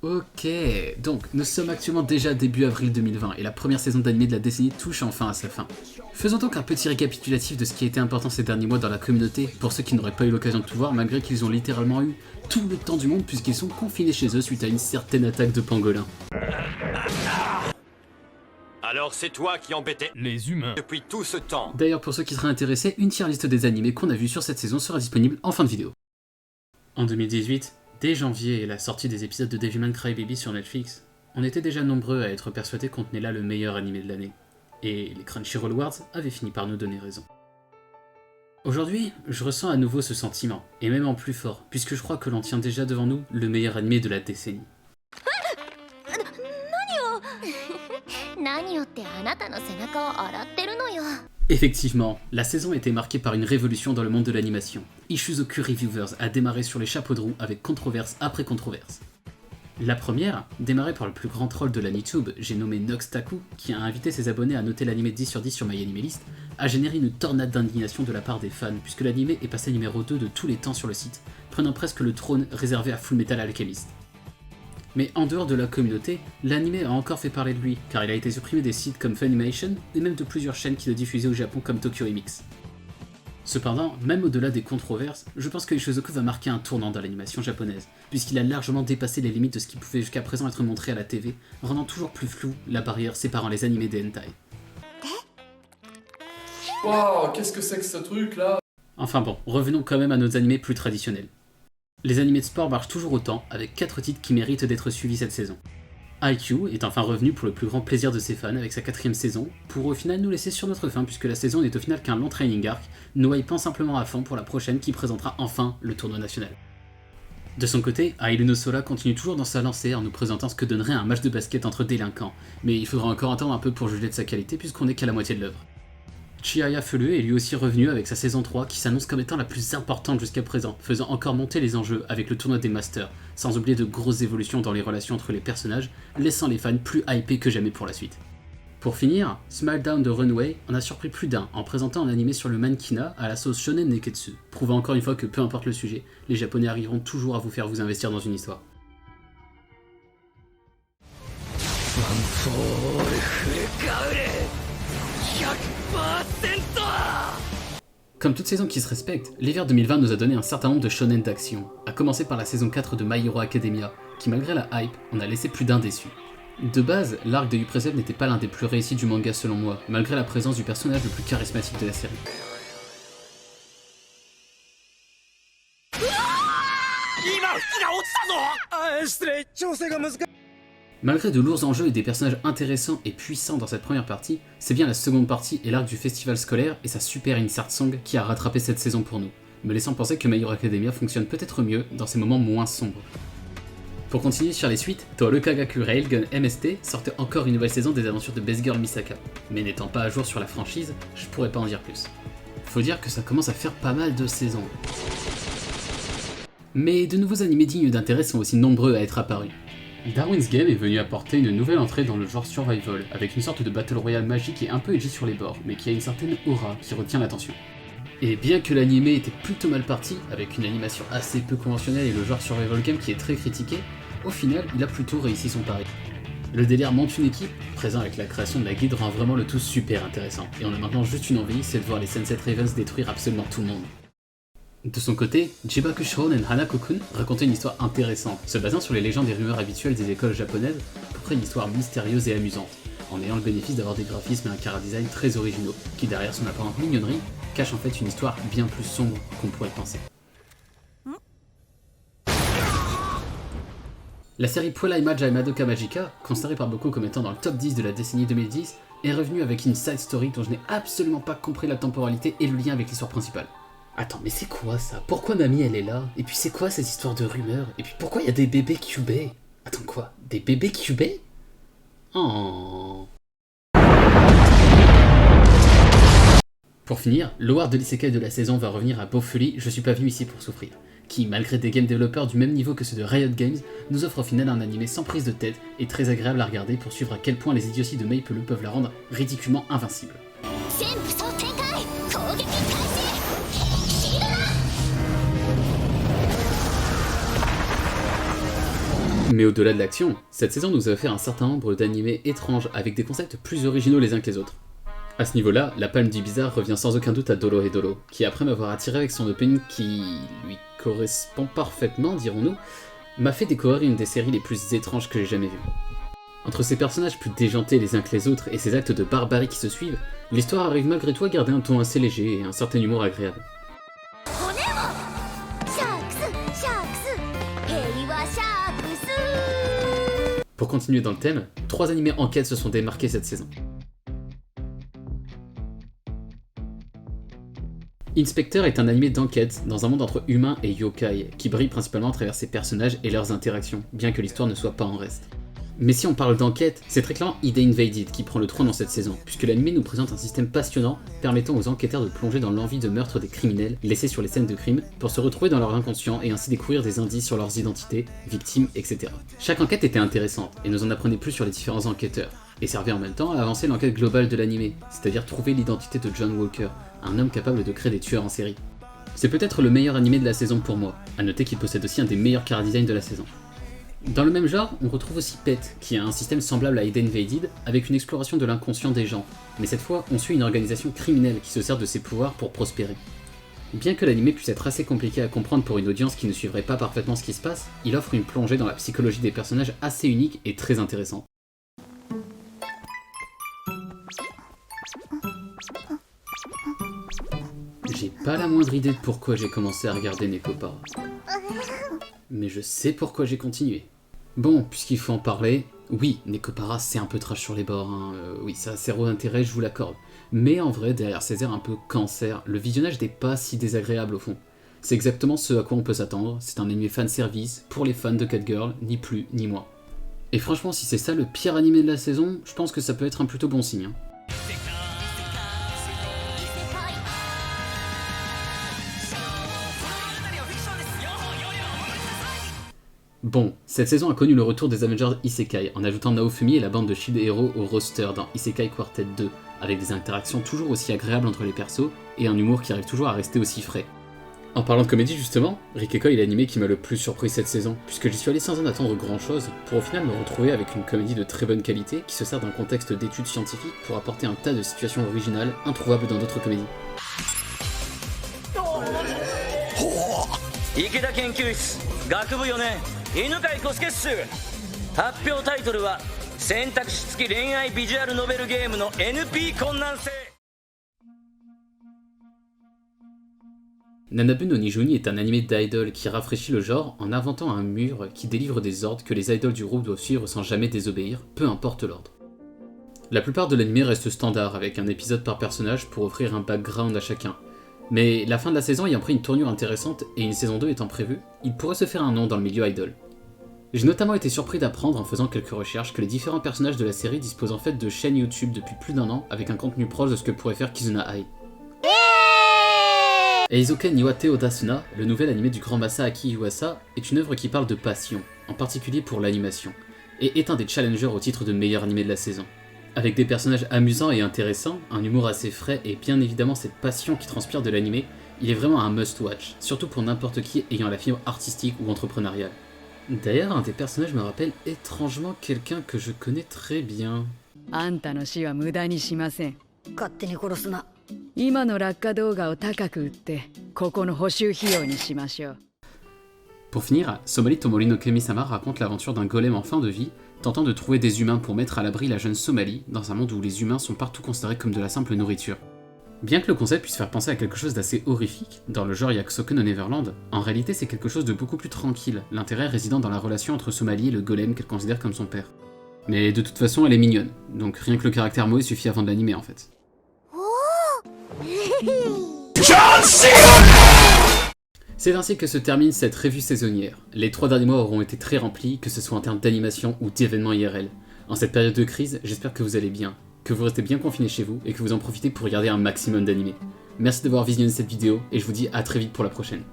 Ok, donc nous sommes actuellement déjà début avril 2020 et la première saison d'anime de la décennie touche enfin à sa fin. Faisons donc un petit récapitulatif de ce qui a été important ces derniers mois dans la communauté pour ceux qui n'auraient pas eu l'occasion de tout voir malgré qu'ils ont littéralement eu tout le temps du monde puisqu'ils sont confinés chez eux suite à une certaine attaque de pangolins. Alors c'est toi qui embêtais Les humains. depuis tout ce temps. D'ailleurs pour ceux qui seraient intéressés, une tier liste des animés qu'on a vus sur cette saison sera disponible en fin de vidéo. En 2018, dès janvier et la sortie des épisodes de Devilman Crybaby sur Netflix, on était déjà nombreux à être persuadés qu'on tenait là le meilleur animé de l'année. Et les Crunchyroll Awards avaient fini par nous donner raison. Aujourd'hui, je ressens à nouveau ce sentiment, et même en plus fort, puisque je crois que l'on tient déjà devant nous le meilleur animé de la décennie. Effectivement, la saison a été marquée par une révolution dans le monde de l'animation. Ishuzoku Reviewers a démarré sur les chapeaux de roue avec controverse après controverse. La première, démarrée par le plus grand troll de l'AniTube, j'ai nommé Noxtaku, qui a invité ses abonnés à noter l'anime 10 sur 10 sur MyAnimeList, a généré une tornade d'indignation de la part des fans, puisque l'anime est passé numéro 2 de tous les temps sur le site, prenant presque le trône réservé à Fullmetal Alchemist. Mais en dehors de la communauté, l'anime a encore fait parler de lui, car il a été supprimé des sites comme Funimation et même de plusieurs chaînes qui le diffusaient au Japon comme Tokyo MX. Cependant, même au-delà des controverses, je pense que Ishuzoku va marquer un tournant dans l'animation japonaise, puisqu'il a largement dépassé les limites de ce qui pouvait jusqu'à présent être montré à la TV, rendant toujours plus flou la barrière séparant les animés des hentai. Waouh, qu'est-ce que c'est que ce truc là? Enfin bon, revenons quand même à nos animés plus traditionnels. Les animés de sport marchent toujours autant, avec 4 titres qui méritent d'être suivis cette saison. IQ est enfin revenu pour le plus grand plaisir de ses fans avec sa 4ème saison, pour au final nous laisser sur notre faim puisque la saison n'est au final qu'un long training arc, nous hypant simplement à fond pour la prochaine qui présentera enfin le tournoi national. De son côté, Ailu no Sora continue toujours dans sa lancée en nous présentant ce que donnerait un match de basket entre délinquants, mais il faudra encore attendre un peu pour juger de sa qualité puisqu'on n'est qu'à la moitié de l'œuvre. Chihaya Felu est lui aussi revenu avec sa saison 3 qui s'annonce comme étant la plus importante jusqu'à présent, faisant encore monter les enjeux avec le tournoi des Masters, sans oublier de grosses évolutions dans les relations entre les personnages, laissant les fans plus hypés que jamais pour la suite. Pour finir, Smile Down de Runway en a surpris plus d'un en présentant un animé sur le mannequinat à la sauce shonen neketsu, prouvant encore une fois que peu importe le sujet, les japonais arriveront toujours à vous faire vous investir dans une histoire. Comme toute saison qui se respecte, l'hiver 2020 nous a donné un certain nombre de shonen d'action, à commencer par la saison 4 de My Hero Academia, qui malgré la hype, en a laissé plus d'un déçu. De base, l'arc de Yuprezep n'était pas l'un des plus réussis du manga selon moi, malgré la présence du personnage le plus charismatique de la série. Malgré de lourds enjeux et des personnages intéressants et puissants dans cette première partie, c'est bien la seconde partie et l'arc du festival scolaire et sa super insert song qui a rattrapé cette saison pour nous, me laissant penser que My Hero Academia fonctionne peut-être mieux dans ces moments moins sombres. Pour continuer sur les suites, Toaru Kagaku Railgun MST sortait encore une nouvelle saison des aventures de Best Girl Misaka, mais n'étant pas à jour sur la franchise, je pourrais pas en dire plus. Faut dire que ça commence à faire pas mal de saisons. Mais de nouveaux animés dignes d'intérêt sont aussi nombreux à être apparus. Darwin's Game est venu apporter une nouvelle entrée dans le genre survival, avec une sorte de battle royale magique et un peu edgy sur les bords, mais qui a une certaine aura qui retient l'attention. Et bien que l'animé était plutôt mal parti, avec une animation assez peu conventionnelle et le genre survival game qui est très critiqué, au final il a plutôt réussi son pari. Le délire monte une équipe, présent avec la création de la guide rend vraiment le tout super intéressant, et on a maintenant juste une envie, c'est de voir les Sunset Ravens détruire absolument tout le monde. De son côté, Jibakushon and Hanako-kun racontait une histoire intéressante, se basant sur les légendes et rumeurs habituelles des écoles japonaises pour créer une histoire mystérieuse et amusante, en ayant le bénéfice d'avoir des graphismes et un chara-design très originaux, qui derrière son apparente mignonnerie, cachent en fait une histoire bien plus sombre qu'on pourrait penser. La série Puella Imaja et Madoka Magica, considérée par beaucoup comme étant dans le top 10 de la décennie 2010, est revenue avec une side story dont je n'ai absolument pas compris la temporalité et le lien avec l'histoire principale. Attends, mais c'est quoi ça? Pourquoi mamie elle est là? Et puis c'est quoi cette histoire de rumeurs? Et puis pourquoi il y a des bébés cubés? Attends quoi? Des bébés cubés? Oh. Pour finir, l'award de l'isekai de la saison va revenir à Bofuri, Je suis pas venu ici pour souffrir, qui, malgré des game développeurs du même niveau que ceux de Riot Games, nous offre au final un animé sans prise de tête et très agréable à regarder pour suivre à quel point les idioties de Maple peuvent la rendre ridiculement invincible. Mais au-delà de l'action, cette saison nous a offert un certain nombre d'animés étranges avec des concepts plus originaux les uns que les autres. À ce niveau-là, la palme du bizarre revient sans aucun doute à Dorohedoro, qui après m'avoir attiré avec son opening qui lui correspond parfaitement, dirons-nous, m'a fait découvrir une des séries les plus étranges que j'ai jamais vues. Entre ces personnages plus déjantés les uns que les autres et ces actes de barbarie qui se suivent, l'histoire arrive malgré tout à garder un ton assez léger et un certain humour agréable. Pour continuer dans le thème, 3 animés enquêtes se sont démarqués cette saison. Inspector est un animé d'enquête dans un monde entre humains et yokai, qui brille principalement à travers ses personnages et leurs interactions, bien que l'histoire ne soit pas en reste. Mais si on parle d'enquête, c'est très clairement ID Invaded qui prend le trône dans cette saison, puisque l'anime nous présente un système passionnant permettant aux enquêteurs de plonger dans l'envie de meurtre des criminels laissés sur les scènes de crime pour se retrouver dans leur inconscient et ainsi découvrir des indices sur leurs identités, victimes, etc. Chaque enquête était intéressante et nous en apprenait plus sur les différents enquêteurs, et servait en même temps à avancer l'enquête globale de l'anime, c'est-à-dire trouver l'identité de John Walker, un homme capable de créer des tueurs en série. C'est peut-être le meilleur animé de la saison pour moi, à noter qu'il possède aussi un des meilleurs chara design de la saison. Dans le même genre, on retrouve aussi Pet, qui a un système semblable à ID Invaded, avec une exploration de l'inconscient des gens, mais cette fois on suit une organisation criminelle qui se sert de ses pouvoirs pour prospérer. Bien que l'anime puisse être assez compliqué à comprendre pour une audience qui ne suivrait pas parfaitement ce qui se passe, il offre une plongée dans la psychologie des personnages assez unique et très intéressante. J'ai pas la moindre idée de pourquoi j'ai commencé à regarder Nekopara. Mais je sais pourquoi j'ai continué. Bon, puisqu'il faut en parler, oui, Nekopara c'est un peu trash sur les bords, hein. Oui, ça a zéro intérêt, je vous l'accorde. Mais en vrai, derrière ces airs un peu cancer, le visionnage n'est pas si désagréable au fond. C'est exactement ce à quoi on peut s'attendre, c'est un anime fanservice pour les fans de Catgirl, ni plus ni moins. Et franchement, si c'est ça le pire animé de la saison, je pense que ça peut être un plutôt bon signe. Hein. Bon, cette saison a connu le retour des Avengers Isekai, en ajoutant Naofumi et la bande de Shield Hero au roster dans Isekai Quartet 2, avec des interactions toujours aussi agréables entre les persos, et un humour qui arrive toujours à rester aussi frais. En parlant de comédie justement, Rikeko est l'animé qui m'a le plus surpris cette saison, puisque j'y suis allé sans en attendre grand chose, pour au final me retrouver avec une comédie de très bonne qualité, qui se sert d'un contexte d'études scientifiques pour apporter un tas de situations originales, introuvables dans d'autres comédies. Ikeda Kenkyū, Gakubu 4年 犬飼小介っす。発表タイトルは選択肢付き恋愛ビジュアルノベルゲームの NP 困難性。Nanabu no Nijuni est un animé d'idol qui rafraîchit le genre en inventant un mur qui délivre des ordres que les idoles du groupe doivent suivre sans jamais désobéir, peu importe l'ordre. La plupart de l'anime reste standard avec un épisode par personnage pour offrir un background à chacun. Mais la fin de la saison ayant pris une tournure intéressante et une saison 2 étant prévue, il pourrait se faire un nom dans le milieu idol. J'ai notamment été surpris d'apprendre en faisant quelques recherches que les différents personnages de la série disposent en fait de chaînes YouTube depuis plus d'1 an avec un contenu proche de ce que pourrait faire Kizuna Ai. Eizoken Niwate Odasuna, le nouvel animé du grand Masaaki Yuasa, est une œuvre qui parle de passion, en particulier pour l'animation, et est un des challengers au titre de meilleur animé de la saison. Avec des personnages amusants et intéressants, un humour assez frais et bien évidemment cette passion qui transpire de l'anime, il est vraiment un must-watch, surtout pour n'importe qui ayant la fibre artistique ou entrepreneuriale. D'ailleurs, un des personnages me rappelle étrangement quelqu'un que je connais très bien. Pour finir, Somali Tomori no Kemi-sama raconte l'aventure d'un golem en fin de vie, tentant de trouver des humains pour mettre à l'abri la jeune Somali, dans un monde où les humains sont partout considérés comme de la simple nourriture. Bien que le concept puisse faire penser à quelque chose d'assez horrifique, dans le genre Yakusoku no Neverland, en réalité c'est quelque chose de beaucoup plus tranquille, l'intérêt résidant dans la relation entre Somali et le golem qu'elle considère comme son père. Mais de toute façon elle est mignonne, donc rien que le caractère moe suffit avant de l'animer en fait. C'est ainsi que se termine cette revue saisonnière. Les 3 derniers mois auront été très remplis, que ce soit en termes d'animation ou d'événements IRL. En cette période de crise, j'espère que vous allez bien, que vous restez bien confinés chez vous et que vous en profitez pour regarder un maximum d'animés. Merci d'avoir visionné cette vidéo et je vous dis à très vite pour la prochaine.